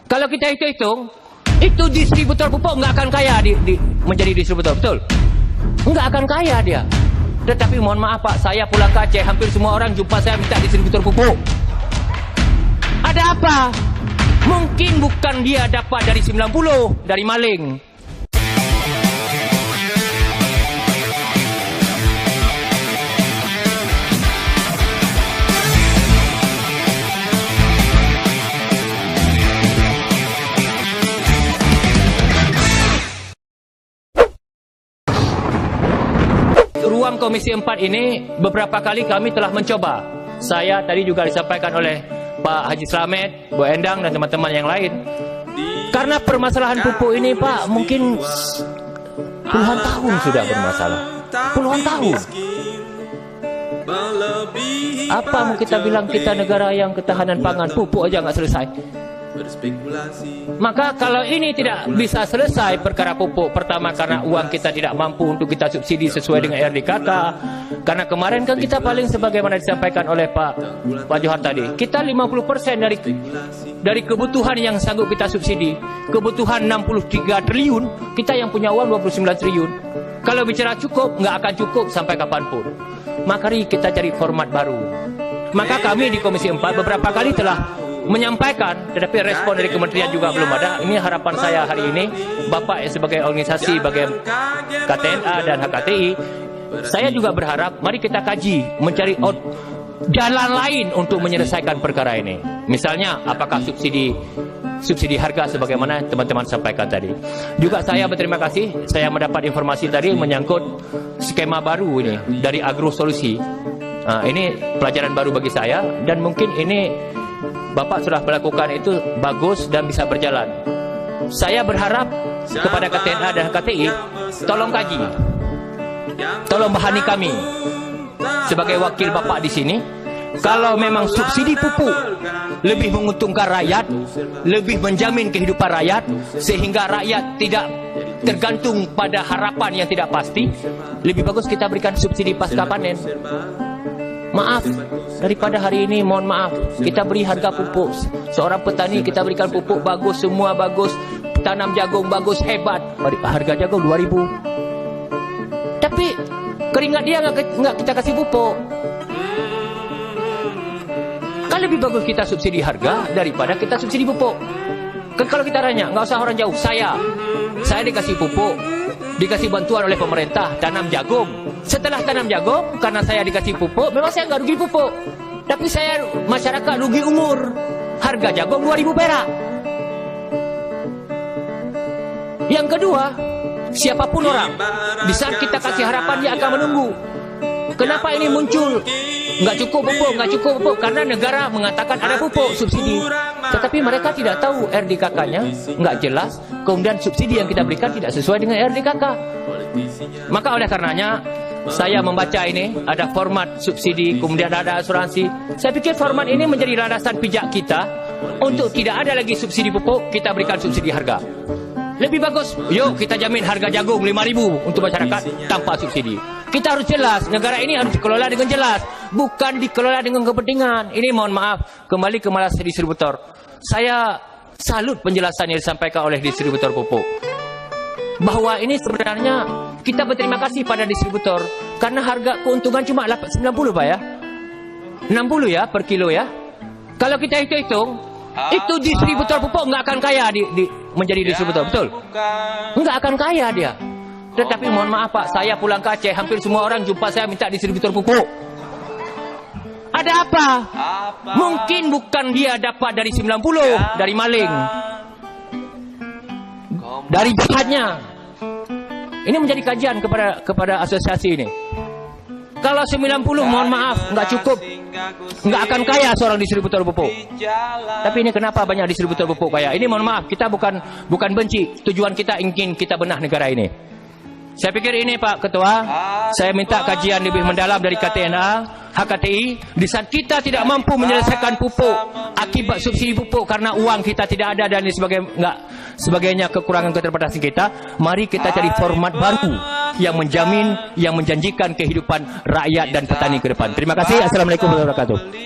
Kalau kita hitung, itu distributor pupuk nggak akan kaya menjadi distributor, betul? Nggak akan kaya dia. Tetapi mohon maaf Pak, saya pulang ke Aceh, hampir semua orang jumpa saya minta distributor pupuk. Ada apa? Mungkin bukan dia dapat dari 90, dari maling. Ruang Komisi 4 ini beberapa kali kami telah mencoba. Saya tadi juga disampaikan oleh Pak Haji Slamet, Bu Endang dan teman-teman yang lain. Karena permasalahan pupuk ini Pak mungkin puluhan tahun sudah bermasalah. Puluhan tahun. Apa mau kita bilang kita negara yang ketahanan pangan, pupuk aja nggak selesai. Maka kalau ini tidak bisa selesai perkara pupuk, pertama karena uang kita tidak mampu untuk kita subsidi sesuai dengan RDKK. Karena kemarin kan kita paling sebagaimana disampaikan oleh Pak Johar tadi, kita 50% dari kebutuhan yang sanggup kita subsidi. Kebutuhan 63 triliun, kita yang punya uang 29 triliun. Kalau bicara cukup, nggak akan cukup sampai kapanpun. Mari kita cari format baru. Maka kami di Komisi 4 beberapa kali telah menyampaikan, tetapi respon dari kementerian juga belum ada. Ini harapan saya hari ini, Bapak sebagai organisasi bagian KTNA dan HKTI, saya juga berharap mari kita kaji, mencari jalan lain untuk menyelesaikan perkara ini. Misalnya, apakah subsidi harga sebagaimana teman-teman sampaikan tadi. Juga saya berterima kasih, saya mendapat informasi tadi menyangkut skema baru ini dari Agro Solusi. Nah, ini pelajaran baru bagi saya dan mungkin ini Bapak sudah melakukan itu bagus dan bisa berjalan. Saya berharap kepada KTNA dan KTI, tolong kaji, tolong bahani kami sebagai wakil Bapak di sini. Kalau memang subsidi pupuk lebih menguntungkan rakyat, lebih menjamin kehidupan rakyat, sehingga rakyat tidak tergantung pada harapan yang tidak pasti, lebih bagus kita berikan subsidi pasca panen. Maaf, daripada hari ini mohon maaf, kita beri harga pupuk. Seorang petani kita berikan pupuk bagus, semua bagus, tanam jagung bagus, hebat. Harga jagung 2.000. Tapi keringat dia nggak kita kasih pupuk. Kan lebih bagus kita subsidi harga daripada kita subsidi pupuk. Kan kalau kita tanya, nggak usah orang jauh. Saya dikasih pupuk, dikasih bantuan oleh pemerintah, tanam jagung. Setelah tanam jagung, karena saya dikasih pupuk, memang saya nggak rugi pupuk. Tapi saya, masyarakat rugi umur. Harga jagung 2.000 perak. Yang kedua, siapapun orang, di saat kita kasih harapan, dia akan menunggu. Kenapa ini muncul? Nggak cukup pupuk, karena negara mengatakan ada pupuk, subsidi. Tetapi mereka tidak tahu RDKK-nya, nggak jelas. Kemudian subsidi yang kita berikan tidak sesuai dengan RDKK. Maka oleh karenanya, saya membaca ini, ada format subsidi, kemudian ada asuransi. Saya pikir format ini menjadi landasan pijak kita untuk tidak ada lagi subsidi pupuk, kita berikan subsidi harga. Lebih bagus, yuk kita jamin harga jagung 5.000 untuk masyarakat tanpa subsidi. Kita harus jelas, negara ini harus dikelola dengan jelas, bukan dikelola dengan kepentingan. Ini mohon maaf, kembali ke masalah distributor. Saya salut penjelasan yang disampaikan oleh distributor pupuk. Bahwa ini sebenarnya kita berterima kasih pada distributor karena harga keuntungan cuma 90 Pak ya. 60 ya per kilo ya. Kalau kita hitung, itu distributor pupuk nggak akan kaya menjadi distributor, betul? Nggak akan kaya dia. Tetapi mohon maaf Pak, saya pulang ke Aceh, hampir semua orang jumpa saya minta distributor pupuk. Ada apa? Mungkin bukan dia dapat dari 90, dari maling, dari jahatnya. Ini menjadi kajian kepada asosiasi ini. Kalau 90 mohon maaf nggak cukup, nggak akan kaya seorang distributor pupuk. Tapi ini kenapa banyak distributor pupuk kaya? Ini mohon maaf, kita bukan benci. Tujuan kita ingin kita benah negara ini. Saya pikir ini Pak Ketua, saya minta kajian lebih mendalam dari KTNA, HKTI. Di saat kita tidak mampu menyelesaikan pupuk akibat subsidi pupuk karena uang kita tidak ada dan sebagainya kekurangan keterbatasan kita, mari kita cari format baru yang menjamin, yang menjanjikan kehidupan rakyat dan petani ke depan. Terima kasih. Assalamualaikum warahmatullahi wabarakatuh.